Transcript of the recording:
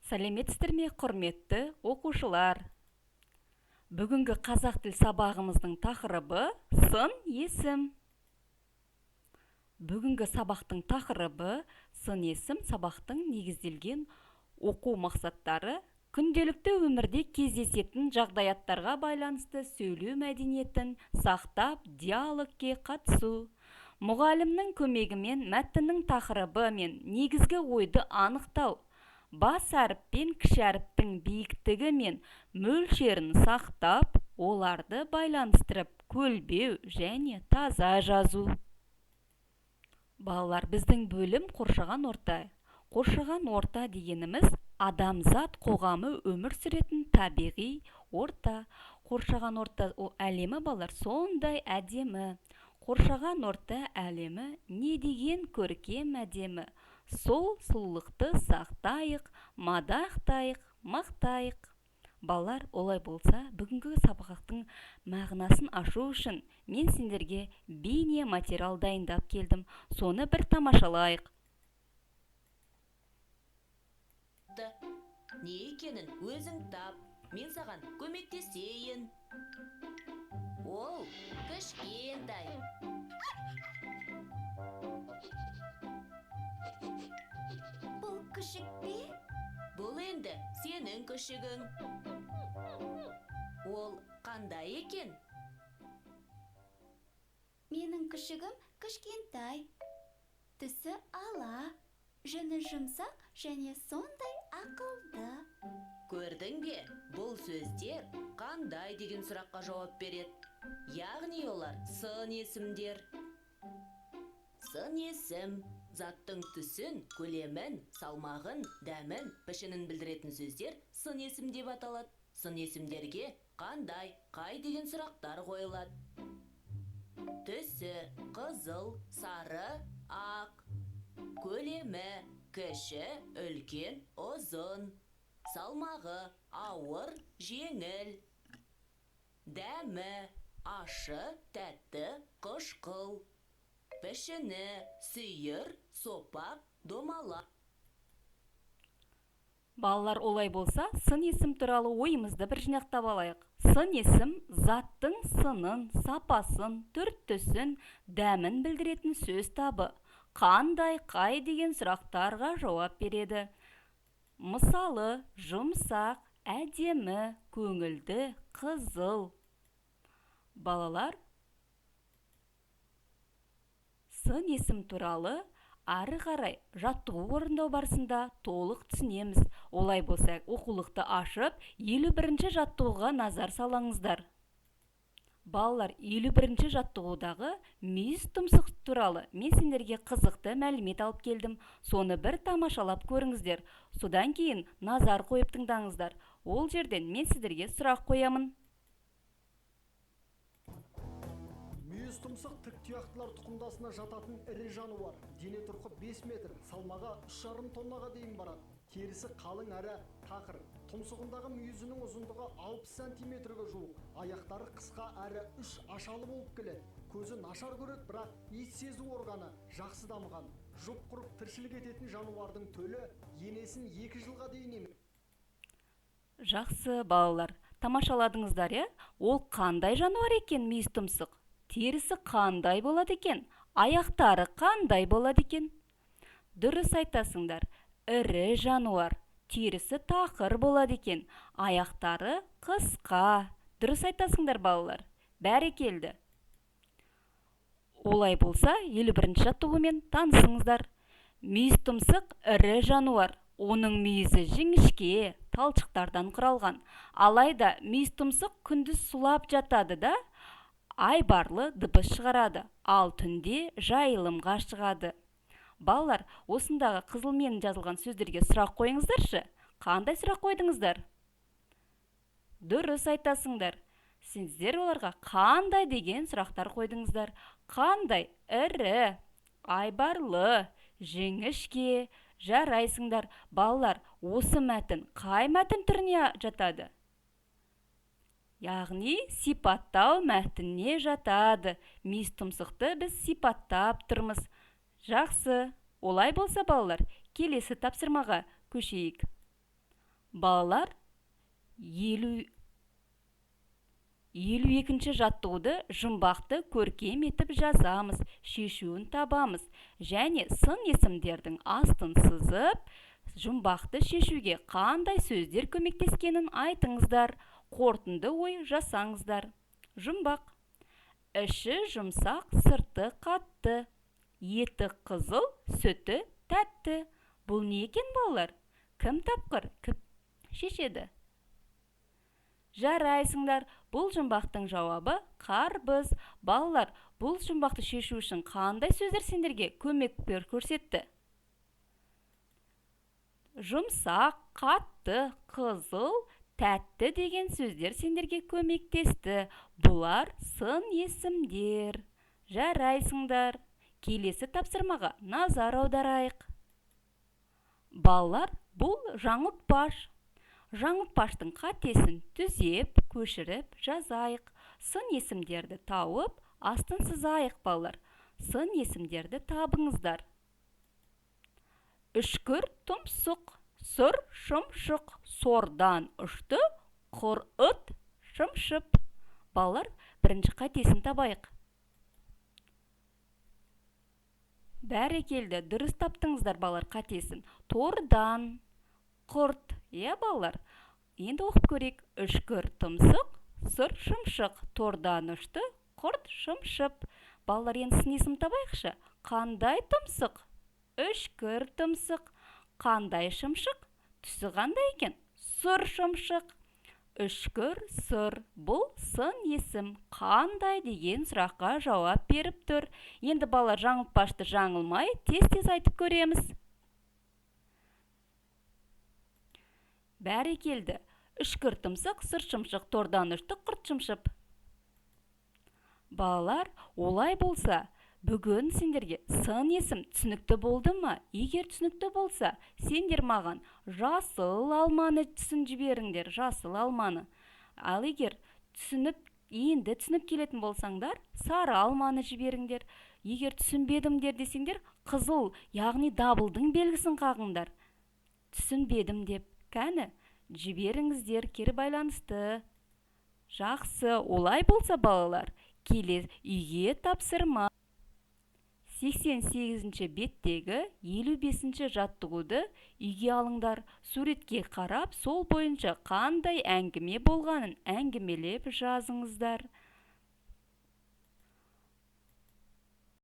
Сәлеметсіздер ме, құрметті оқушылар? Бүгінгі қазақ тіл сабағымыздың тақырыбы сын есім. Бүгінгі сабақтың тақырыбы сын есім сабақтың негізделген оқу мақсаттары күнделікті өмірде кездесетін жағдаяттарға байланысты сөйлеу мәдениетін сақтап диалогке қатысу. Мұғалімнің көмегімен мәтіннің тақырыбы мен негізгі ойды анықтау. Бас әріп пен кіші әріптің биіктігі мен мөлшерін сақтап, оларды байланыстырып көлбеу және таза жазу. Балалар, біздің бөлім қоршаған орта. Қоршаған орта дегеніміз адамзат қоғамы өмір сүретін табиғи орта. Қоршаған орта әлемі, балалар, сондай әдемі. Қоршаған орта әлемі не деген көркем әдемі. Сол сұлулықты сақтайық, мадақтайық, мақтайық. Балалар, олай болса, бүгінгі сабақтың мағынасын ашу үшін мен сендерге бейне материал дайындап келдім. Соны бір тамашалайық. Не екенін өзің тап, мен саған көмектесейін. Ол кішкентай. Бұл күшік пе? Бұл енді сенің күшігің. Ол қандай екен? Менің күшігім кішкентай. Түсі ала, жүні жұмсақ және сондай ақылды. Көрдің бе, бұл сөздер қандай деген сұраққа жауап береді. Яғни олар сын есімдер. Сын есім заттың түсін, көлемін, салмағын, дәмін, пішінін білдіретін сөздер сын есім деп аталады. Сын есімдерге қандай, қай деген сұрақтар қойылады. Түсі қызыл, сары, ақ. Көлемі кіші, үлкен, ұзын. Салмағы ауыр, жеңіл. Дәмі ашы, тәтті, қышқыл. Пішіні сүйір, сопақ, домалақ. Балалар, олай болса, сын есім туралы ойымызды бір жинақтап алайық. Сын есім заттың сынын, сапасын, түр-түсін, дәмін білдіретін сөз табы. Қандай, қай деген сұрақтарға жауап береді. Мысалы, жұмсақ, әдемі, көңілді, қызыл. Балалар, сын есім туралы ары қарай жаттығу орындау барысында толық түсінеміз. Олай болса, оқулықты ашып, 51-ші жаттығуға назар салаңыздар. Балалар, 51-ші жаттығудағы мүйіз тұмсық туралы мен сендерге қызықты мәлімет алып келдім. Соны бір тамашалап көріңіздер. Содан кейін назар қойып тыңдаңыздар. Ол жерден мен сіздерге сұрақ қоямын. Мүйіз тұмсық тік тұяқтылар тұқымдасына жататын ірі жануар. Дене тұрқы 5 метр, салмағы 3,5 тоннаға дейін барады. Терісі қалың әрі тақыр. Тұмсығындағы мүйізінің ұзындығы 60 сантиметрге жуық. Аяқтары қысқа әрі 3 ашалы болып келеді. Көзі нашар көреді, бірақ ес сезу органы жақсы дамыған. Жұп-құрып тіршілік ететін жануардың төлі енесін 2 жылға дейін емеді. Жақсы, балалар, тамашаладыңыздар, е? Ол қандай жануар екен мүйіз тұмсық? Терісі қандай болады екен? Аяқтары қандай болады екен? Дұрыс айтасыңдар. Ірі жануар. Терісі тақыр болады екен. Аяқтары қысқа. Дұрыс айтасыңдар, балалар. Бәрекелді. Олай болса, 51-ші жаттығумен танысыңыздар. Мүйіз тұмсық ірі жануар. Оның мүйізі жіңішке, талшықтардан құралған. Алайда мүйіз тұмсық күндіз сулап жатады да, айбарлы дыбыс шығарады, ал түнде жайылымға шығады. Балалар, осындағы қызылмен жазылған сөздерге сұрақ қойыңыздаршы. Қандай сұрақ қойдыңыздар? Дұрыс айтасыңдар. Сіздер оларға қандай деген сұрақтар қойдыңыздар? Қандай? Ірі, айбарлы, жіңішке. Жарайсыңдар. Балалар, осы мәтін қай мәтін түріне жатады? Яғни сипаттау мәтініне жатады. Мүйіз тұмсықты біз сипаттап тұрмыз. Жақсы. Олай болса, балалар, келесі тапсырмаға көшейік. Балалар, 52-ші жаттығуды жұмбақты көркем етіп жазамыз, шешуін табамыз және сын есімдердің астын сызып, жұмбақты шешуге қандай сөздер көмектескенін айтыңыздар, қорытынды ой жасаңыздар. Жұмбақ: іші жұмсақ, сырты қатты, еті қызыл, сүті тәтті. Бұл не екен, балалар? Кім тапқыр, кім шешеді? Жарайсыңдар, бұл жұмбақтың жауабы қарбыз. Балалар, бұл жұмбақты шешу үшін қандай сөздер сендерге көмек көрсетті? Жұмсақ, қатты, қызыл, тәтті деген сөздер сендерге көмектесті. Бұлар сын есімдер. Жарайсыңдар. Келесі тапсырмаға назар аударайық. Балалар, бұл жаңылтпаш. Жаңылтпаштың қатесін түзеп, көшіріп жазайық. Сын есімдерді тауып, астын сызайық, балалар. Сын есімдерді табыңыздар. Үшкір тұмсық, сұр шымшық, сордан ұшты, құрыт шымшып. Балалар, бірінші қатесін табайық. Бәрекелді, дұрыс таптыңыздар, балалар, қатесін. Тордан, құрт. Балалар, енді оқып көрейік. Үшкір тұмсық, сұр шымшық, тордан ұшты, құрт шымшып. Балалар, енді сын есім табайықшы. Қандай тұмсық? Үшкір тұмсық. Қандай шымшық? Түсі қандай екен? Сұр шымшық. Үшкір, сұр. Бұл сын есім. Қандай деген сұраққа жауап беріп тұр. Енді балалар, жаңылтпашты жаңылмай тез-тез айтып көреміз. Бәрекелді. Үшкір тұмсық, сұр шымшық, тордан ұшты, құрт шымшып. Балалар, олай болса, бүгін сендерге сын есім түсінікті болды ма? Егер түсінікті болса, сендер маған жасыл алманы түсін жіберіңдер, жасыл алманы. Ал егер енді түсініп келетін болсаңдар, сары алманы жіберіңдер. Егер түсінбедімдер десеңдер, қызыл, яғни дабылдың белгісін қағыңдар. Түсінбедім деп. Кәні, жіберіңіздер, кері байланысты. Жақсы, олай болса, балалар, үйге тапсырма. 88-ші беттегі 55-ші жаттығуды үйге алыңдар. Суретке қарап, сол бойынша қандай әңгіме болғанын әңгімелеп жазыңыздар.